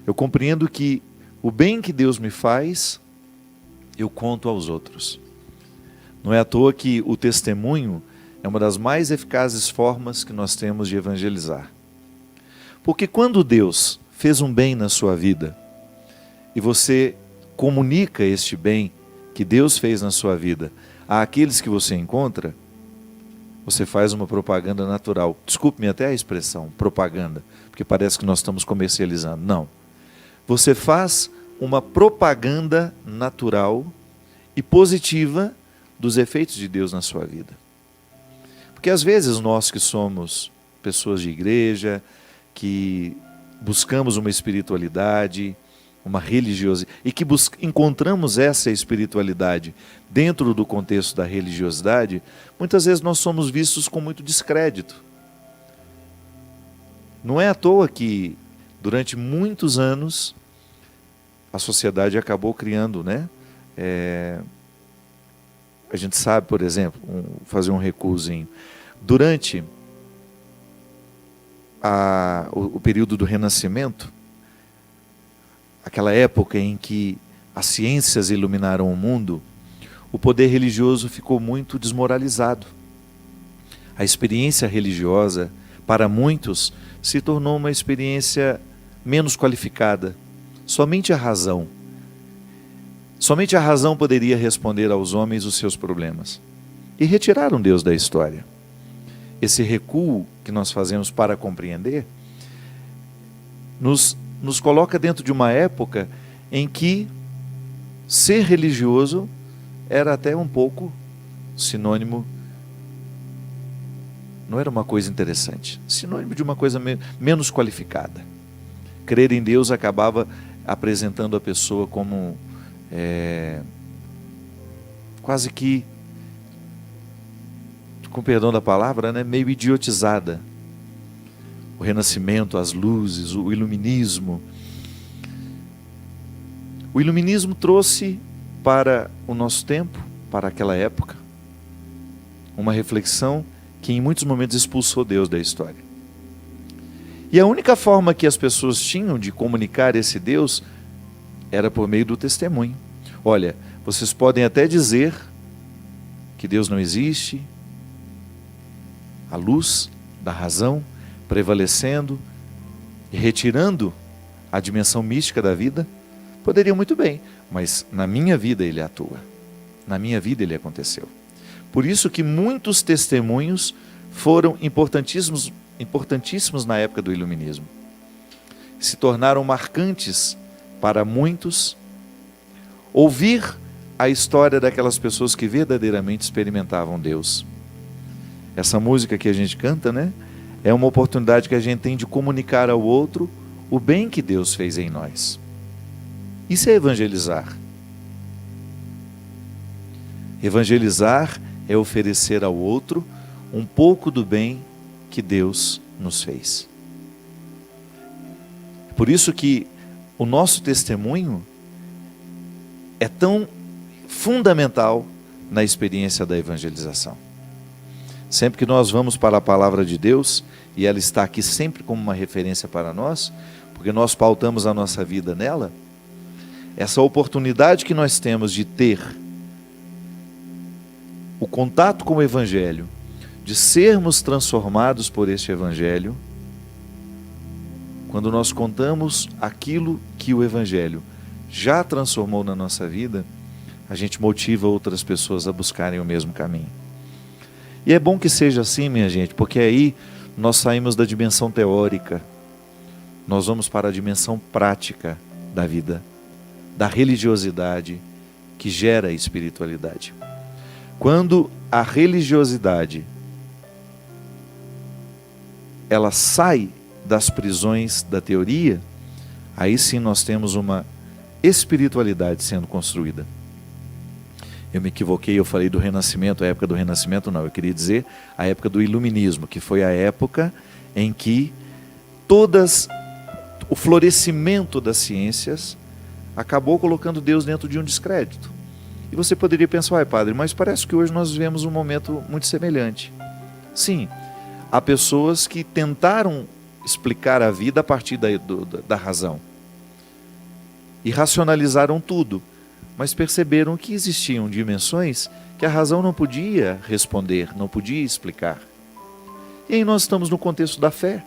Eu compreendo que o bem que Deus me faz, eu conto aos outros. Não é à toa que o testemunho é uma das mais eficazes formas que nós temos de evangelizar. Porque quando Deus fez um bem na sua vida, e você comunica este bem que Deus fez na sua vida àqueles que você encontra, você faz uma propaganda natural. Desculpe-me até a expressão, propaganda, porque parece que nós estamos comercializando. Não. Você faz uma propaganda natural e positiva dos efeitos de Deus na sua vida. Porque às vezes nós que somos pessoas de igreja, que buscamos uma espiritualidade, uma religiosidade, e que encontramos essa espiritualidade dentro do contexto da religiosidade, muitas vezes nós somos vistos com muito descrédito. Não é à toa que durante muitos anos a sociedade acabou criando, né? A gente sabe, por exemplo, fazer um recuozinho. Durante o período do Renascimento, aquela época em que as ciências iluminaram o mundo, o poder religioso ficou muito desmoralizado. A experiência religiosa, para muitos, se tornou uma experiência menos qualificada. Somente a razão poderia responder aos homens os seus problemas. E retiraram Deus da história. Esse recuo que nós fazemos para compreender, nos coloca dentro de uma época em que ser religioso era até um pouco sinônimo, não era uma coisa interessante, sinônimo de uma coisa menos qualificada. Crer em Deus acabava apresentando a pessoa como quase que, com perdão da palavra, né, meio idiotizada. O Renascimento, as luzes, o iluminismo. O iluminismo trouxe para o nosso tempo, para aquela época, uma reflexão que em muitos momentos expulsou Deus da história. E a única forma que as pessoas tinham de comunicar esse Deus era por meio do testemunho. Olha, vocês podem até dizer que Deus não existe, a luz da razão prevalecendo e retirando a dimensão mística da vida, poderiam muito bem, mas na minha vida ele atua, na minha vida ele aconteceu. Por isso que muitos testemunhos foram importantíssimos na época do iluminismo. Se tornaram marcantes para muitos ouvir a história daquelas pessoas que verdadeiramente experimentavam Deus. Essa música que a gente canta, né? É uma oportunidade que a gente tem de comunicar ao outro o bem que Deus fez em nós. Isso é evangelizar. Evangelizar é oferecer ao outro um pouco do bem que Deus nos fez. Por isso que o nosso testemunho é tão fundamental na experiência da evangelização. Sempre que nós vamos para a palavra de Deus, e ela está aqui sempre como uma referência para nós, porque nós pautamos a nossa vida nela, essa oportunidade que nós temos de ter o contato com o Evangelho, de sermos transformados por este Evangelho, quando nós contamos aquilo que o Evangelho já transformou na nossa vida, a gente motiva outras pessoas a buscarem o mesmo caminho. E é bom que seja assim, minha gente, porque aí nós saímos da dimensão teórica, nós vamos para a dimensão prática da vida, da religiosidade que gera a espiritualidade. Quando a religiosidade ela sai das prisões da teoria, aí sim nós temos uma espiritualidade sendo construída. Eu me equivoquei, eu falei do Renascimento, a época do Renascimento não, eu queria dizer a época do Iluminismo, que foi a época em que o florescimento das ciências acabou colocando Deus dentro de um descrédito. E você poderia pensar, padre, mas parece que hoje nós vivemos um momento muito semelhante. Sim, há pessoas que tentaram explicar a vida a partir da razão. e racionalizaram tudo, mas perceberam que existiam dimensões que a razão não podia responder, não podia explicar. E aí nós estamos no contexto da fé,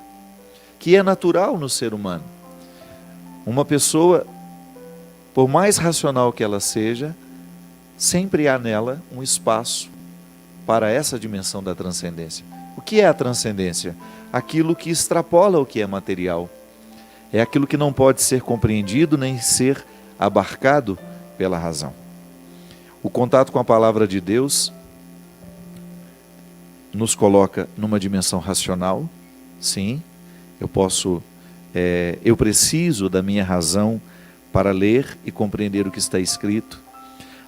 que é natural no ser humano. Uma pessoa, por mais racional que ela seja, sempre há nela um espaço para essa dimensão da transcendência. O que é a transcendência? Aquilo que extrapola o que é material. É aquilo que não pode ser compreendido nem ser abarcado pela razão. O contato com a palavra de Deus nos coloca numa dimensão racional. Sim, eu preciso da minha razão para ler e compreender o que está escrito.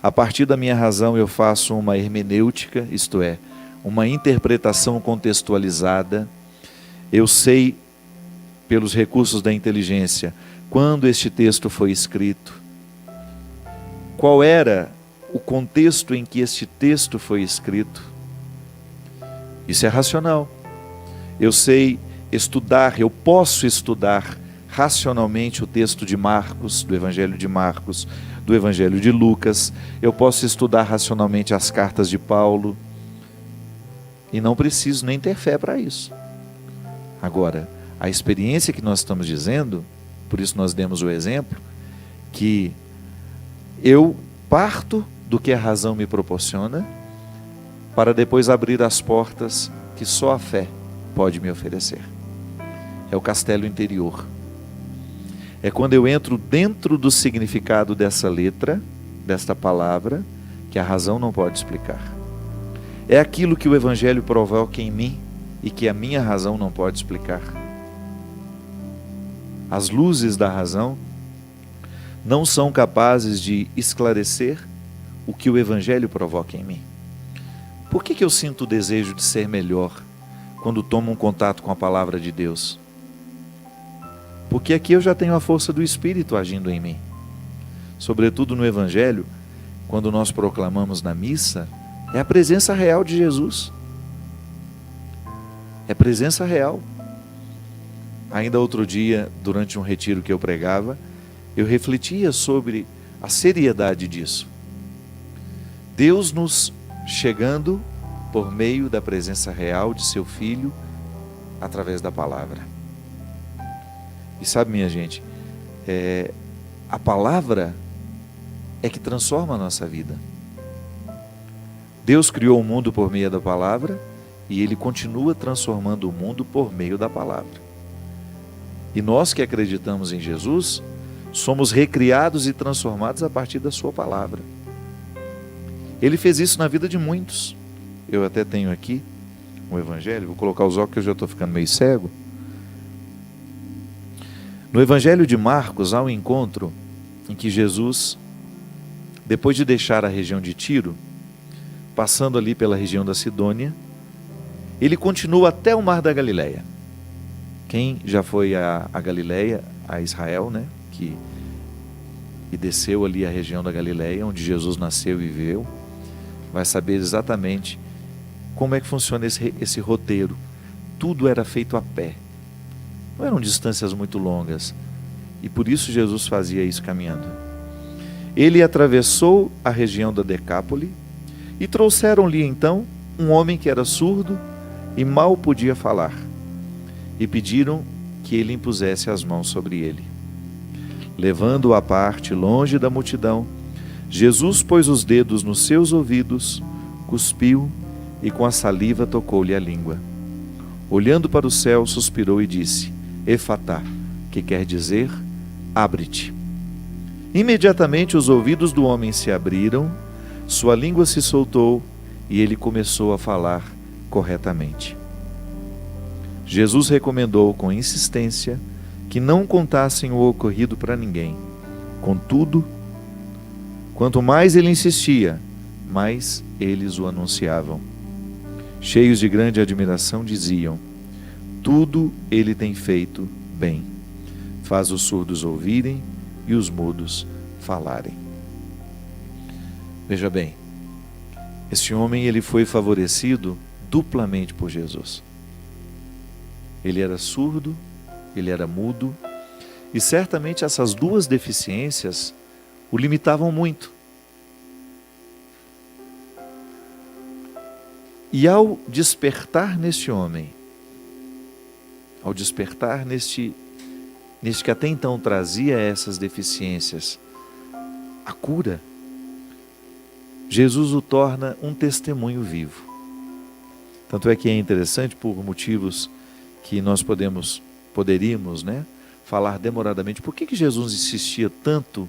A partir da minha razão eu faço uma hermenêutica, isto é, uma interpretação contextualizada. Eu sei, pelos recursos da inteligência, quando este texto foi escrito, qual era o contexto em que este texto foi escrito. Isso é racional. Eu sei estudar, eu posso estudar racionalmente o texto de Marcos, do Evangelho de Marcos, do Evangelho de Lucas. Eu posso estudar racionalmente as cartas de Paulo. E não preciso nem ter fé para isso. Agora, a experiência que nós estamos dizendo, por isso nós demos o exemplo, que eu parto do que a razão me proporciona, para depois abrir as portas que só a fé pode me oferecer. É o castelo interior. É quando eu entro dentro do significado dessa letra, desta palavra, que a razão não pode explicar. É aquilo que o Evangelho provoca em mim e que a minha razão não pode explicar. As luzes da razão não são capazes de esclarecer o que o Evangelho provoca em mim. Por que eu sinto o desejo de ser melhor quando tomo um contato com a palavra de Deus? Porque aqui eu já tenho a força do Espírito agindo em mim. Sobretudo no Evangelho, quando nós proclamamos na missa, é a presença real de Jesus. É presença real. Ainda outro dia, durante um retiro que eu pregava, eu refletia sobre a seriedade disso. Deus nos chegando por meio da presença real de seu Filho, através da palavra. E sabe, minha gente, a palavra é que transforma a nossa vida. Deus criou o mundo por meio da palavra e Ele continua transformando o mundo por meio da palavra. E nós que acreditamos em Jesus, somos recriados e transformados a partir da sua palavra. Ele fez isso na vida de muitos. Eu até tenho aqui o Evangelho, vou colocar os óculos que eu já estou ficando meio cego. No Evangelho de Marcos há um encontro em que Jesus, depois de deixar a região de Tiro, passando ali pela região da Sidônia, ele continua até o Mar da Galileia. Quem já foi a Galileia, a Israel, né? E desceu ali a região da Galileia, onde Jesus nasceu e viveu, vai saber exatamente como é que funciona esse roteiro. Tudo era feito a pé. Não eram distâncias muito longas. E por isso Jesus fazia isso caminhando. Ele atravessou a região da Decápole e trouxeram-lhe então um homem que era surdo e mal podia falar. E pediram que ele impusesse as mãos sobre ele. Levando-o à parte, longe da multidão, Jesus pôs os dedos nos seus ouvidos, cuspiu e com a saliva tocou-lhe a língua. Olhando para o céu, suspirou e disse: Efatá, que quer dizer, abre-te. Imediatamente os ouvidos do homem se abriram, sua língua se soltou e ele começou a falar corretamente. Jesus recomendou com insistência que não contassem o ocorrido para ninguém. Contudo, quanto mais ele insistia, mais eles o anunciavam. Cheios de grande admiração, diziam: tudo ele tem feito bem. Faz os surdos ouvirem e os mudos falarem. Veja bem, este homem ele foi favorecido duplamente por Jesus. Ele era surdo, ele era mudo, E certamente essas duas deficiências o limitavam muito. E ao despertar neste homem, ao despertar neste que até então trazia essas deficiências, a cura, Jesus o torna um testemunho vivo. Tanto é que é interessante, por motivos que nós poderíamos, falar demoradamente, por que Jesus insistia tanto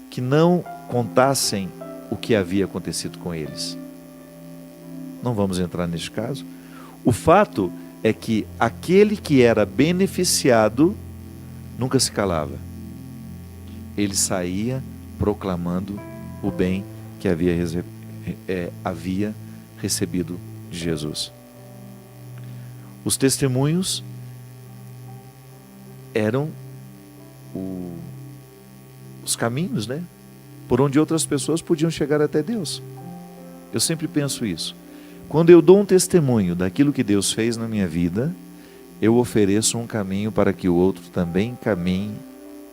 que não contassem o que havia acontecido com eles? Não vamos entrar neste caso. O fato é que aquele que era beneficiado nunca se calava. Ele saía proclamando o bem que havia recebido de Jesus. Os testemunhos eram os caminhos, por onde outras pessoas podiam chegar até Deus. Eu sempre penso isso. Quando eu dou um testemunho daquilo que Deus fez na minha vida, eu ofereço um caminho para que o outro também caminhe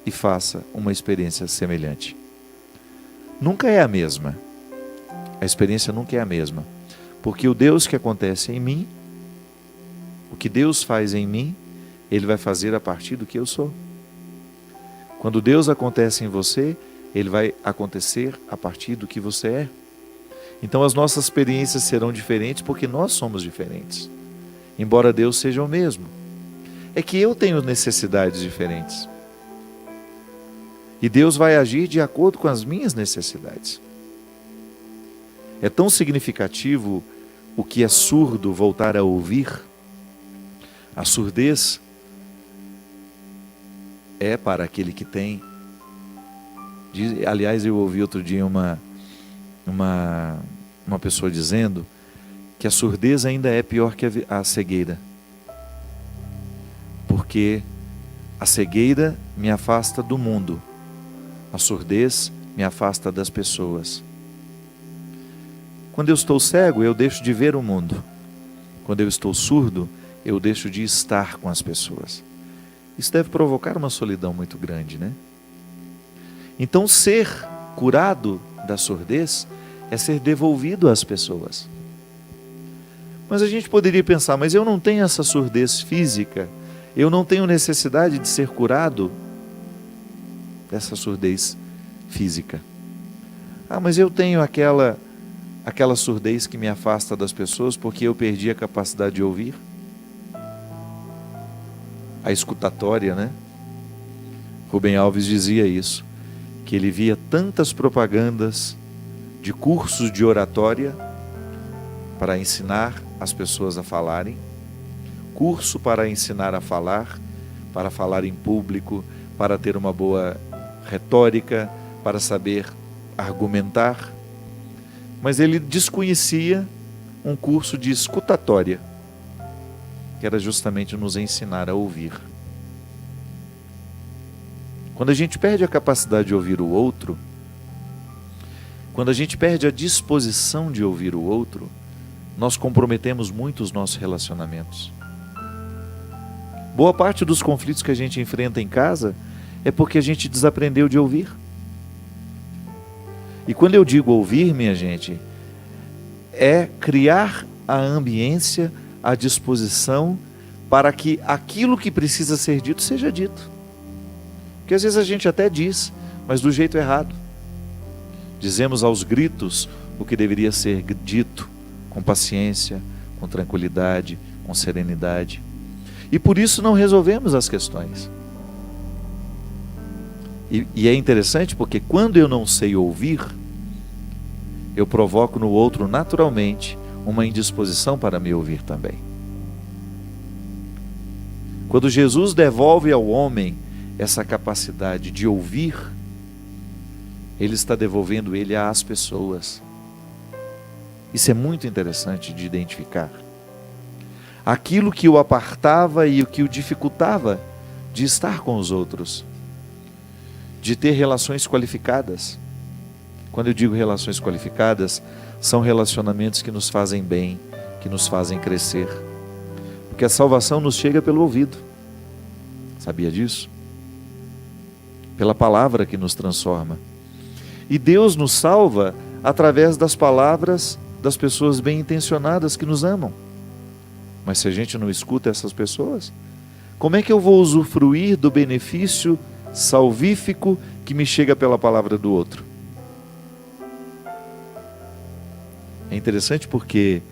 e faça uma experiência semelhante. Nunca é a mesma. A experiência nunca é a mesma. Porque o Deus que acontece em mim, o que Deus faz em mim, Ele vai fazer a partir do que eu sou. Quando Deus acontece em você, Ele vai acontecer a partir do que você é. Então as nossas experiências serão diferentes porque nós somos diferentes. Embora Deus seja o mesmo. É que eu tenho necessidades diferentes. E Deus vai agir de acordo com as minhas necessidades. É tão significativo o que é surdo voltar a ouvir. A surdez é para aquele que tem. Aliás, eu ouvi outro dia uma pessoa dizendo que a surdez ainda é pior que a cegueira. Porque a cegueira me afasta do mundo. A surdez me afasta das pessoas. Quando eu estou cego, eu deixo de ver o mundo. Quando eu estou surdo, eu deixo de estar com as pessoas. Isso deve provocar uma solidão muito grande, Então, ser curado da surdez é ser devolvido às pessoas. Mas a gente poderia pensar, mas eu não tenho essa surdez física, eu não tenho necessidade de ser curado dessa surdez física. Mas eu tenho aquela surdez que me afasta das pessoas porque eu perdi a capacidade de ouvir. A escutatória, Rubem Alves dizia isso, que ele via tantas propagandas de cursos de oratória para ensinar as pessoas a falarem, curso para ensinar a falar, para falar em público, para ter uma boa retórica, para saber argumentar, mas ele desconhecia um curso de escutatória, que era justamente nos ensinar a ouvir. Quando a gente perde a capacidade de ouvir o outro, quando a gente perde a disposição de ouvir o outro, nós comprometemos muito os nossos relacionamentos. Boa parte dos conflitos que a gente enfrenta em casa é porque a gente desaprendeu de ouvir. E quando eu digo ouvir, minha gente, é criar a ambiência, a disposição para que aquilo que precisa ser dito seja dito. Porque às vezes a gente até diz, mas do jeito errado. Dizemos aos gritos o que deveria ser dito, com paciência, com tranquilidade, com serenidade. E por isso não resolvemos as questões. E é interessante porque quando eu não sei ouvir, eu provoco no outro naturalmente uma indisposição para me ouvir também. Quando Jesus devolve ao homem essa capacidade de ouvir, Ele está devolvendo ele às pessoas. Isso é muito interessante de identificar. Aquilo que o apartava e o que o dificultava de estar com os outros, de ter relações qualificadas. Quando eu digo relações qualificadas, são relacionamentos que nos fazem bem, que nos fazem crescer. Porque a salvação nos chega pelo ouvido. Sabia disso? pela palavra que nos transforma. E Deus nos salva através das palavras das pessoas bem intencionadas que nos amam. Mas se a gente não escuta essas pessoas, como é que eu vou usufruir do benefício salvífico que me chega pela palavra do outro? É interessante porque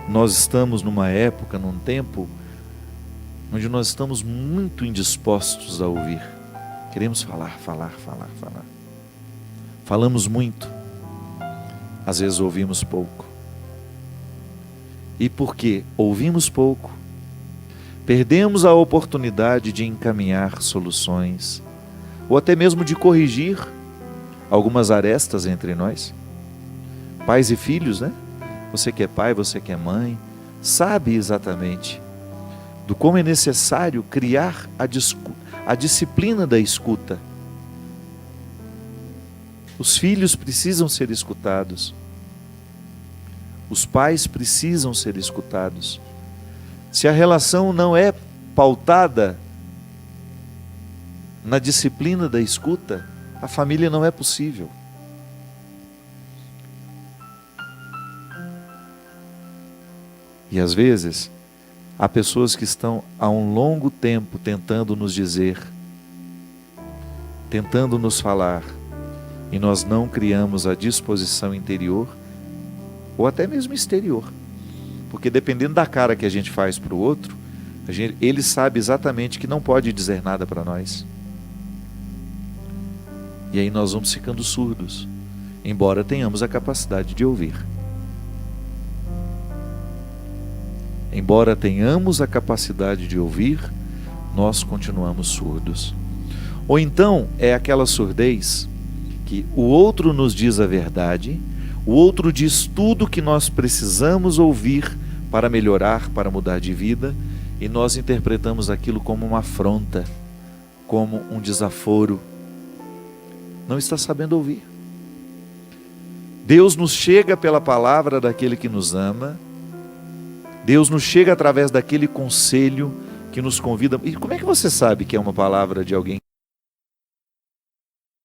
nós estamos numa época, num tempo, onde nós estamos muito indispostos a ouvir. Queremos falar. Falamos muito. Às vezes ouvimos pouco. E porque ouvimos pouco, perdemos a oportunidade de encaminhar soluções, ou até mesmo de corrigir algumas arestas entre nós. Pais e filhos, né? Você que é pai, você que é mãe, sabe exatamente do como é necessário criar a disciplina da escuta. Os filhos precisam ser escutados. Os pais precisam ser escutados. Se a relação não é pautada na disciplina da escuta, a família não é possível. E às vezes, há pessoas que estão há um longo tempo tentando nos dizer, tentando nos falar, e nós não criamos a disposição interior, ou até mesmo exterior. Porque dependendo da cara que a gente faz para o outro, ele sabe exatamente que não pode dizer nada para nós. E aí nós vamos ficando surdos, embora tenhamos a capacidade de ouvir. Embora tenhamos a capacidade de ouvir, nós continuamos surdos. Ou então é aquela surdez que o outro nos diz a verdade, o outro diz tudo que nós precisamos ouvir para melhorar, para mudar de vida, e nós interpretamos aquilo como uma afronta, como um desaforo. Não está sabendo ouvir. Deus nos chega pela palavra daquele que nos ama. Deus nos chega através daquele conselho que nos convida. E como é que você sabe que é uma palavra de alguém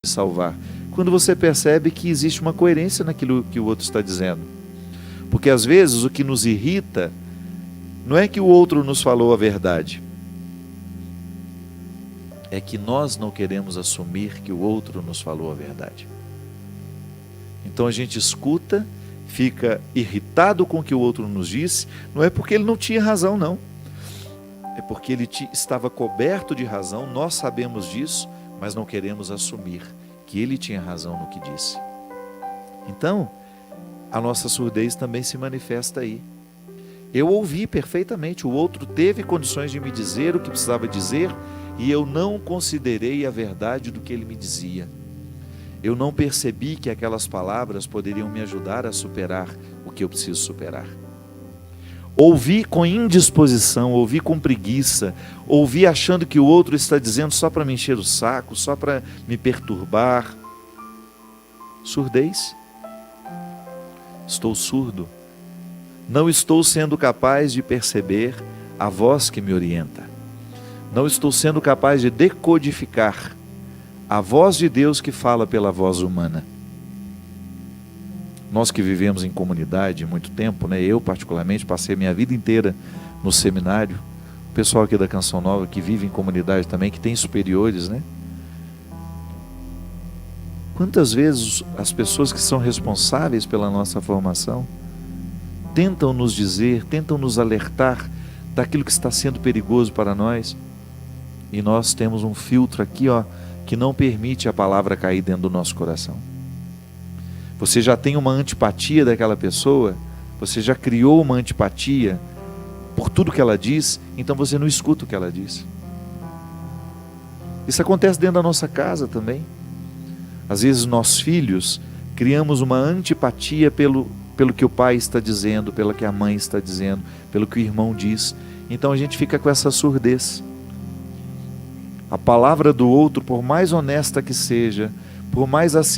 que salvar? Quando você percebe que existe uma coerência naquilo que o outro está dizendo. Porque às vezes o que nos irrita não é que o outro nos falou a verdade, é que nós não queremos assumir que o outro nos falou a verdade. Então a gente escuta, fica irritado com o que o outro nos disse, não é porque ele não tinha razão, não. É porque ele estava coberto de razão, nós sabemos disso, mas não queremos assumir que ele tinha razão no que disse. Então, a nossa surdez também se manifesta aí. Eu ouvi perfeitamente, o outro teve condições de me dizer o que precisava dizer, e eu não considerei a verdade do que ele me dizia. Eu não percebi que aquelas palavras poderiam me ajudar a superar o que eu preciso superar. Ouvi com indisposição, ouvi com preguiça, ouvi achando que o outro está dizendo só para me encher o saco, só para me perturbar. Surdez. Estou surdo. Não estou sendo capaz de perceber a voz que me orienta. Não estou sendo capaz de decodificar a voz de Deus que fala pela voz humana. Nós que vivemos em comunidade há muito tempo, né? Eu particularmente passei minha vida inteira no seminário, o pessoal aqui da Canção Nova que vive em comunidade também, que tem superiores, né? Quantas vezes as pessoas que são responsáveis pela nossa formação tentam nos dizer, tentam nos alertar daquilo que está sendo perigoso para nós, e nós temos um filtro aqui, ó, que não permite a palavra cair dentro do nosso coração. Você já tem uma antipatia daquela pessoa, você já criou uma antipatia por tudo que ela diz, então você não escuta o que ela diz. Isso acontece dentro da nossa casa também. Às vezes nós filhos criamos uma antipatia pelo que o pai está dizendo, pelo que a mãe está dizendo, pelo que o irmão diz. Então a gente fica com essa surdez. A palavra do outro, por mais honesta que seja, por mais assim